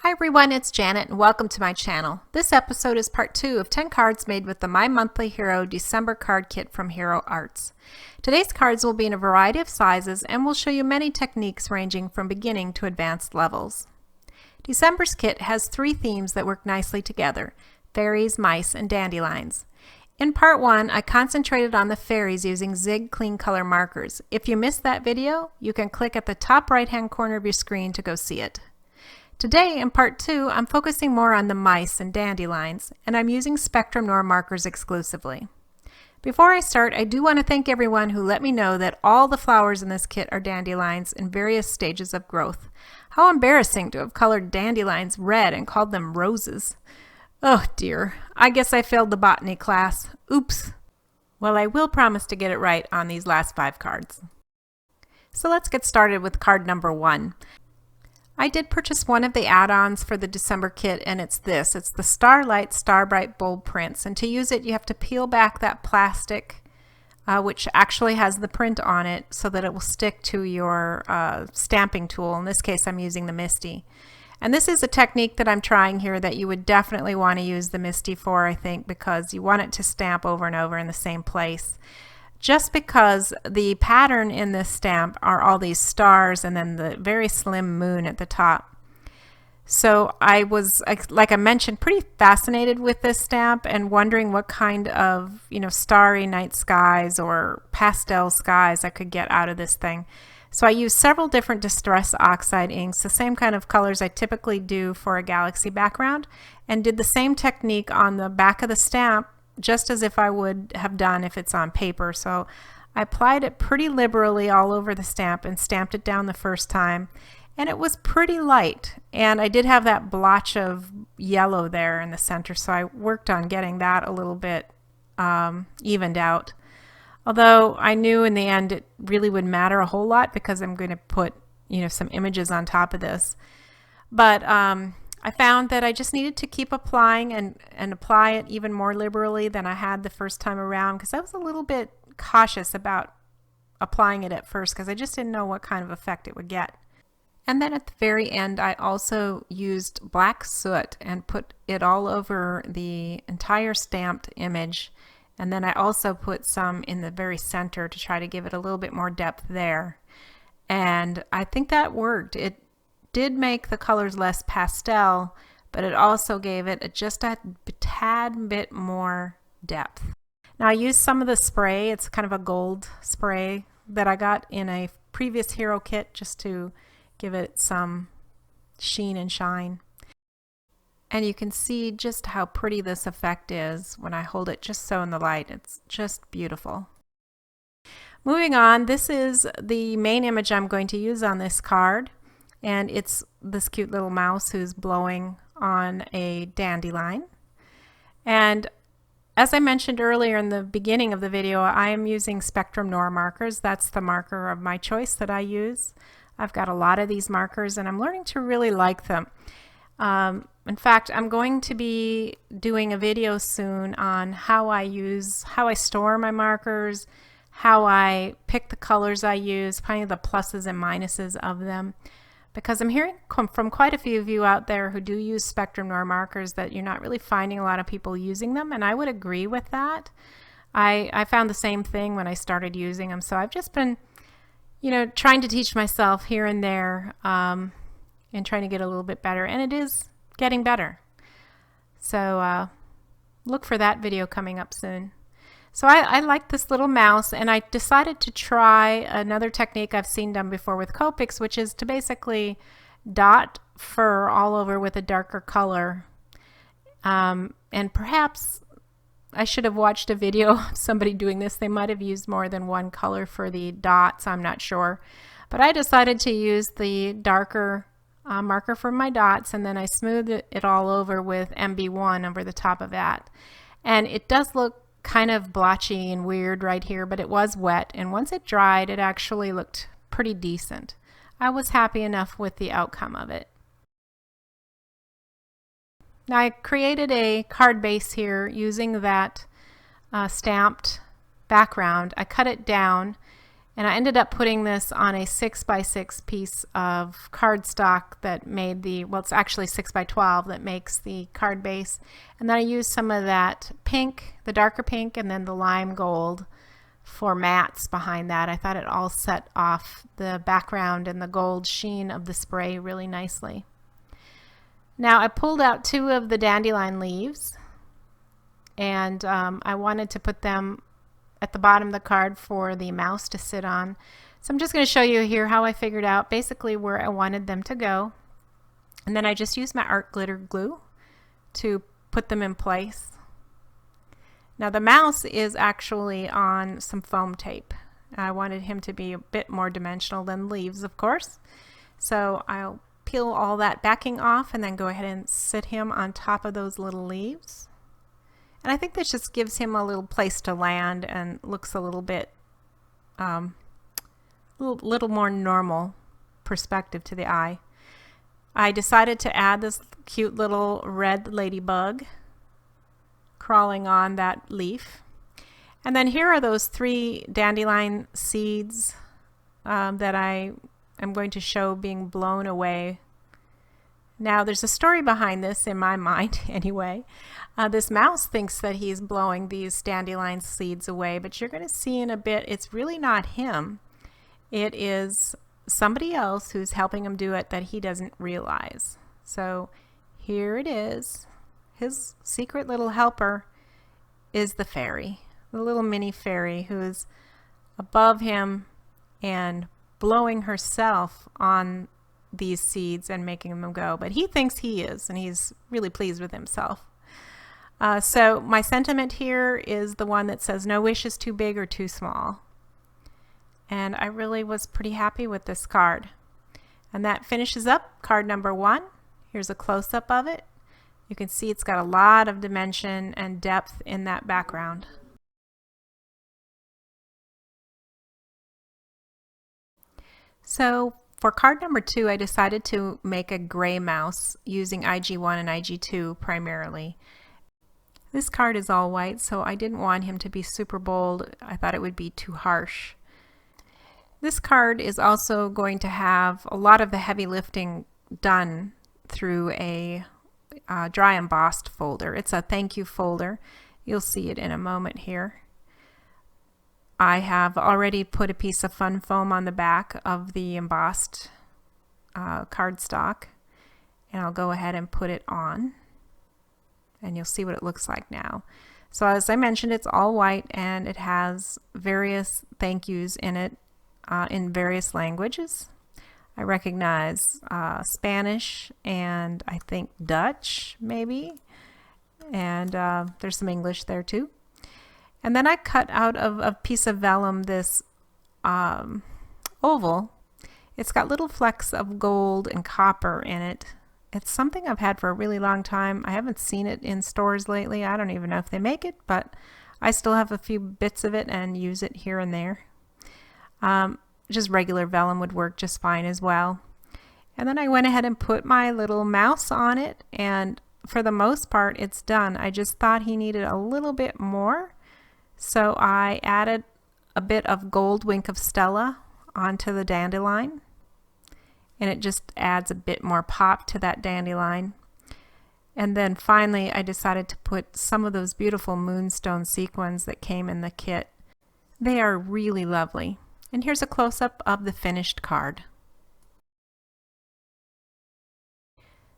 Hi everyone, it's Janet and welcome to my channel. This episode is part 2 of 10 cards made with the My Monthly Hero December card kit from Hero Arts. Today's cards will be in a variety of sizes and will show you many techniques ranging from beginning to advanced levels. December's kit has 3 themes that work nicely together: fairies, mice, and dandelions. In part 1, I concentrated on the fairies using Zig Clean Color markers. If you missed that video, you can click at the top right hand corner of your screen to go see it. Today, in part 2, I'm focusing more on the mice and dandelions, and I'm using Spectrum Noir markers exclusively. Before I start, I do want to thank everyone who let me know that all the flowers in this kit are dandelions in various stages of growth. How embarrassing to have colored dandelions red and called them roses. Oh dear, I guess I failed the botany class. Oops. Well, I will promise to get it right on these last 5 cards. So let's get started with card number 1. I did purchase one of the add-ons for the December kit, and it's this. It's the Starlight Starbright Bold Prints, and to use it you have to peel back that plastic which actually has the print on it so that it will stick to your stamping tool. In this case I'm using the Misty. And this is a technique that I'm trying here that you would definitely want to use the Misty for, I think, because you want it to stamp over and over in the same place. Just because the pattern in this stamp are all these stars and then the very slim moon at the top. So I was, like I mentioned, pretty fascinated with this stamp and wondering what kind of, starry night skies or pastel skies I could get out of this thing. So I used several different Distress Oxide inks, the same kind of colors I typically do for a galaxy background, and did the same technique on the back of the stamp just as if I would have done if it's on paper. So I applied it pretty liberally all over the stamp and stamped it down the first time, and it was pretty light, and I did have that blotch of yellow there in the center, so I worked on getting that a little bit evened out. Although I knew in the end it really would matter a whole lot because I'm going to put some images on top of this. But I found that I just needed to keep applying and apply it even more liberally than I had the first time around, because I was a little bit cautious about applying it at first because I just didn't know what kind of effect it would get. And then at the very end I also used black soot and put it all over the entire stamped image, and then I also put some in the very center to try to give it a little bit more depth there. And I think that worked. It did make the colors less pastel, but it also gave it just a tad bit more depth. Now I used some of the spray. It's kind of a gold spray that I got in a previous hero kit just to give it some sheen and shine. And you can see just how pretty this effect is when I hold it just so in the light. It's just beautiful. Moving on, this is the main image I'm going to use on this card. And it's this cute little mouse who's blowing on a dandelion. And as I mentioned earlier in the beginning of the video, I am using Spectrum Noir markers. That's the marker of my choice that I use. I've got a lot of these markers and I'm learning to really like them. In fact, I'm going to be doing a video soon on how I store my markers, how I pick the colors I use, kind of the pluses and minuses of them. Because I'm hearing from quite a few of you out there who do use Spectrum Noir markers that you're not really finding a lot of people using them, and I would agree with that. I found the same thing when I started using them, so I've just been trying to teach myself here and there and trying to get a little bit better, and it is getting better. So look for that video coming up soon. So I like this little mouse, and I decided to try another technique I've seen done before with Copics, which is to basically dot fur all over with a darker color. And perhaps I should have watched a video of somebody doing this. They might have used more than one color for the dots, I'm not sure. But I decided to use the darker marker for my dots, and then I smoothed it all over with MB1 over the top of that. And it does look kind of blotchy and weird right here, but it was wet, and once it dried it actually looked pretty decent. I was happy enough with the outcome of it. Now I created a card base here using that stamped background. I cut it down And I ended up putting this on a 6x6 piece of cardstock that made the, well, it's actually 6x12 that makes the card base. And then I used some of that pink, the darker pink, and then the lime gold for mats behind that. I thought it all set off the background and the gold sheen of the spray really nicely. Now I pulled out 2 of the dandelion leaves, and I wanted to put them at the bottom of the card for the mouse to sit on. So I'm just going to show you here how I figured out basically where I wanted them to go. And then I just used my art glitter glue to put them in place. Now the mouse is actually on some foam tape. I wanted him to be a bit more dimensional than leaves, of course. So I'll peel all that backing off and then go ahead and sit him on top of those little leaves. And I think this just gives him a little place to land and looks a little bit, little more normal perspective to the eye. I decided to add this cute little red ladybug crawling on that leaf. And then here are those 3 dandelion seeds that I am going to show being blown away. Now there's a story behind this in my mind anyway. This mouse thinks that he's blowing these dandelion seeds away, but you're going to see in a bit it's really not him. It is somebody else who's helping him do it that he doesn't realize. So here it is. His secret little helper is the fairy, the little mini fairy who is above him and blowing herself on these seeds and making them go. But he thinks he is, and he's really pleased with himself. So my sentiment here is the one that says no wish is too big or too small. And I really was pretty happy with this card. And that finishes up card number 1. Here's a close-up of it. You can see it's got a lot of dimension and depth in that background. So for card number 2, I decided to make a gray mouse using IG1 and IG2 primarily. This card is all white, so I didn't want him to be super bold. I thought it would be too harsh. This card is also going to have a lot of the heavy lifting done through a dry embossed folder. It's a thank you folder. You'll see it in a moment here. I have already put a piece of fun foam on the back of the embossed cardstock, and I'll go ahead and put it on, and you'll see what it looks like now. So as I mentioned, it's all white and it has various thank yous in it in various languages. I recognize Spanish and I think Dutch maybe, and there's some English there too. And then I cut out of a piece of vellum this oval. It's got little flecks of gold and copper in it. It's something I've had for a really long time. I haven't seen it in stores lately. I don't even know if they make it, but I still have a few bits of it and use it here and there. Just regular vellum would work just fine as well. And then I went ahead and put my little mouse on it, and for the most part it's done. I just thought he needed a little bit more, so I added a bit of gold Wink of Stella onto the dandelion, and it just adds a bit more pop to that dandelion. And then finally I decided to put some of those beautiful moonstone sequins that came in the kit. They are really lovely. And here's a close-up of the finished card.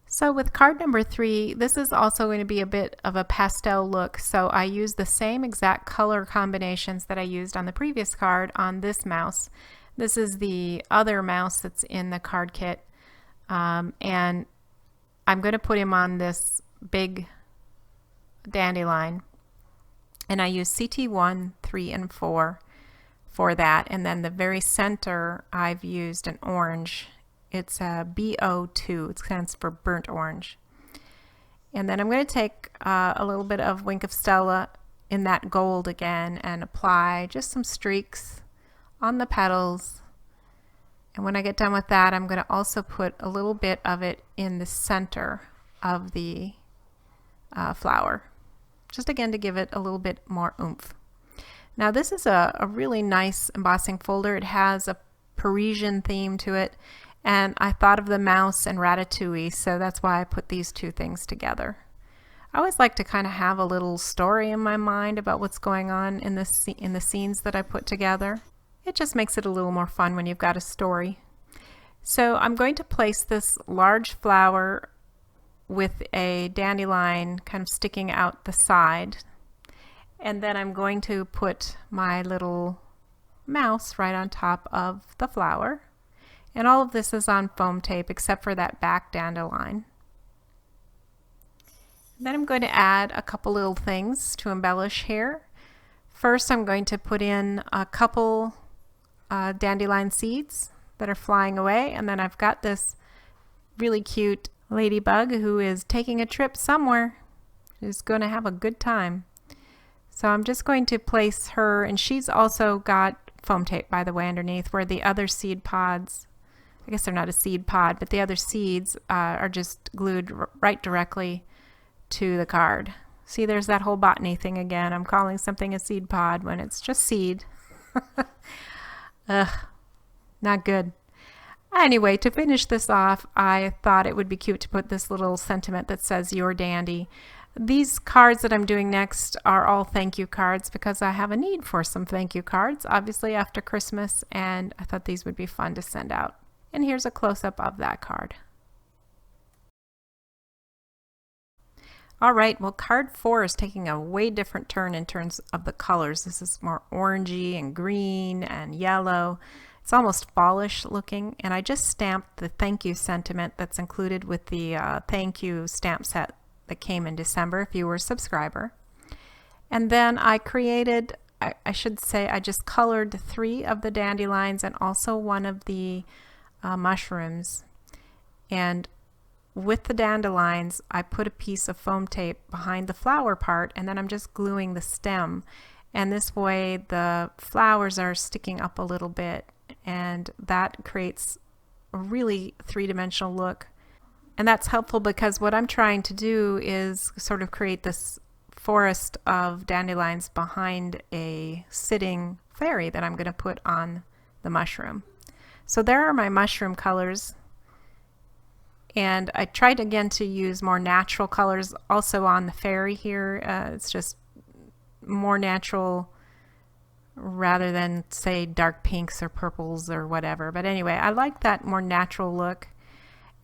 So with card number 3, this is also going to be a bit of a pastel look, so I used the same exact color combinations that I used on the previous card on this mouse. This is the other mouse that's in the card kit, and I'm going to put him on this big dandelion, and I use CT1, 3, and 4 for that, and then the very center I've used an orange. It's a BO2. It stands for burnt orange. And then I'm going to take a little bit of Wink of Stella in that gold again and apply just some streaks on the petals. And when I get done with that, I'm going to also put a little bit of it in the center of the flower, just again to give it a little bit more oomph. Now this is a really nice embossing folder. It has a Parisian theme to it, and I thought of the mouse and Ratatouille, so that's why I put these two things together. I always like to kind of have a little story in my mind about what's going on in the scenes that I put together. It just makes it a little more fun when you've got a story. So I'm going to place this large flower with a dandelion kind of sticking out the side, and then I'm going to put my little mouse right on top of the flower, and all of this is on foam tape except for that back dandelion. Then I'm going to add a couple little things to embellish here. First, I'm going to put in a couple dandelion seeds that are flying away, and then I've got this really cute ladybug who is taking a trip somewhere. She's going to have a good time. So I'm just going to place her, and she's also got foam tape, by the way, underneath, where the other seed pods, I guess they're not a seed pod, but the other seeds are just glued right directly to the card. See, there's that whole botany thing again. I'm calling something a seed pod when it's just seed. Ugh, not good. Anyway, to finish this off, I thought it would be cute to put this little sentiment that says "You're dandy." These cards that I'm doing next are all thank you cards because I have a need for some thank you cards, obviously after Christmas, and I thought these would be fun to send out. And here's a close-up of that card. Alright, well, card 4 is taking a way different turn in terms of the colors. This is more orangey and green and yellow. It's almost fallish looking, and I just stamped the thank you sentiment that's included with the thank you stamp set that came in December if you were a subscriber. And then I created, I should say, I just colored 3 of the dandelions and also one of the mushrooms. And with the dandelions, I put a piece of foam tape behind the flower part, and then I'm just gluing the stem. And this way the flowers are sticking up a little bit, and that creates a really three-dimensional look. And that's helpful because what I'm trying to do is sort of create this forest of dandelions behind a sitting fairy that I'm going to put on the mushroom. So there are my mushroom colors. And I tried again to use more natural colors also on the fairy here. It's just more natural rather than, say, dark pinks or purples or whatever. But anyway, I like that more natural look.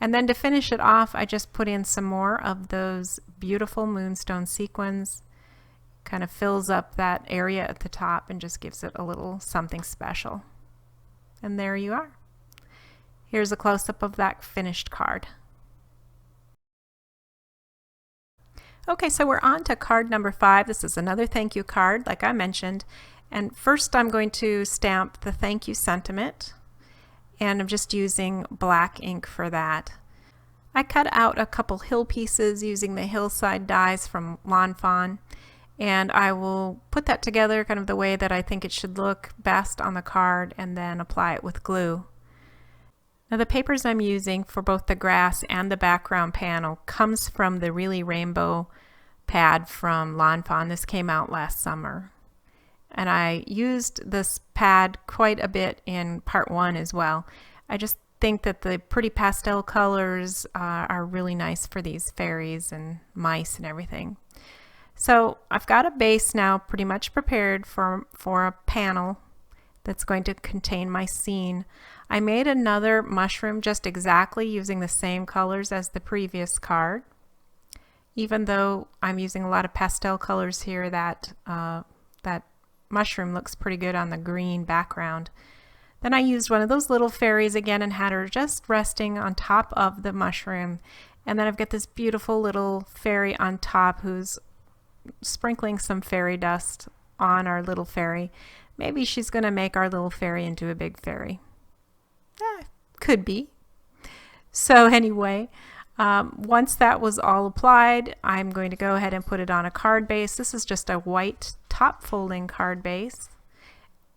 And then to finish it off, I just put in some more of those beautiful moonstone sequins. Kind of fills up that area at the top and just gives it a little something special. And there you are. Here's a close-up of that finished card. Okay, so we're on to card number 5. This is another thank you card, like I mentioned. And first I'm going to stamp the thank you sentiment. And I'm just using black ink for that. I cut out a couple hill pieces using the hillside dies from Lawn Fawn, and I will put that together kind of the way that I think it should look best on the card and then apply it with glue. Now the papers I'm using for both the grass and the background panel comes from the Really Rainbow pad from Lawn Fawn. This came out last summer. And I used this pad quite a bit in part 1 as well. I just think that the pretty pastel colors are really nice for these fairies and mice and everything. So I've got a base now pretty much prepared for a panel that's going to contain my scene. I made another mushroom just exactly using the same colors as the previous card. Even though I'm using a lot of pastel colors here, that mushroom looks pretty good on the green background. Then I used one of those little fairies again and had her just resting on top of the mushroom. And then I've got this beautiful little fairy on top who's sprinkling some fairy dust on our little fairy. Maybe she's going to make our little fairy into a big fairy. Could be. So anyway, once that was all applied, I'm going to go ahead and put it on a card base. This is just a white top folding card base.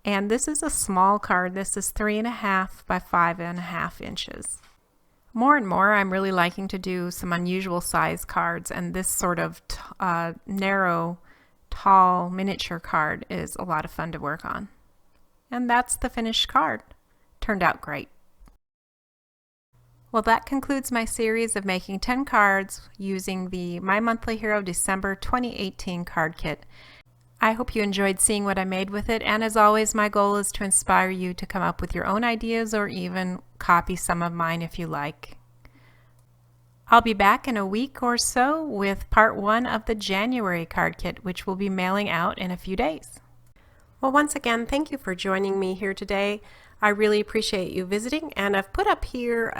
And this is a small card. This is 3.5 by 5.5 inches. More and more, I'm really liking to do some unusual size cards, and this sort of narrow tall miniature card is a lot of fun to work on. And that's the finished card. Turned out great. Well, that concludes my series of making 10 cards using the My Monthly Hero December 2018 card kit. I hope you enjoyed seeing what I made with it, and as always, my goal is to inspire you to come up with your own ideas or even copy some of mine if you like. I'll be back in a week or so with part 1 of the January card kit, which will be mailing out in a few days. Well, once again, thank you for joining me here today. I really appreciate you visiting, and I've put up here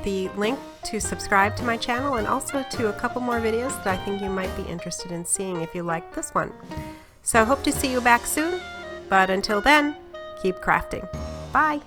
the link to subscribe to my channel and also to a couple more videos that I think you might be interested in seeing if you like this one. So I hope to see you back soon, but until then, keep crafting. Bye!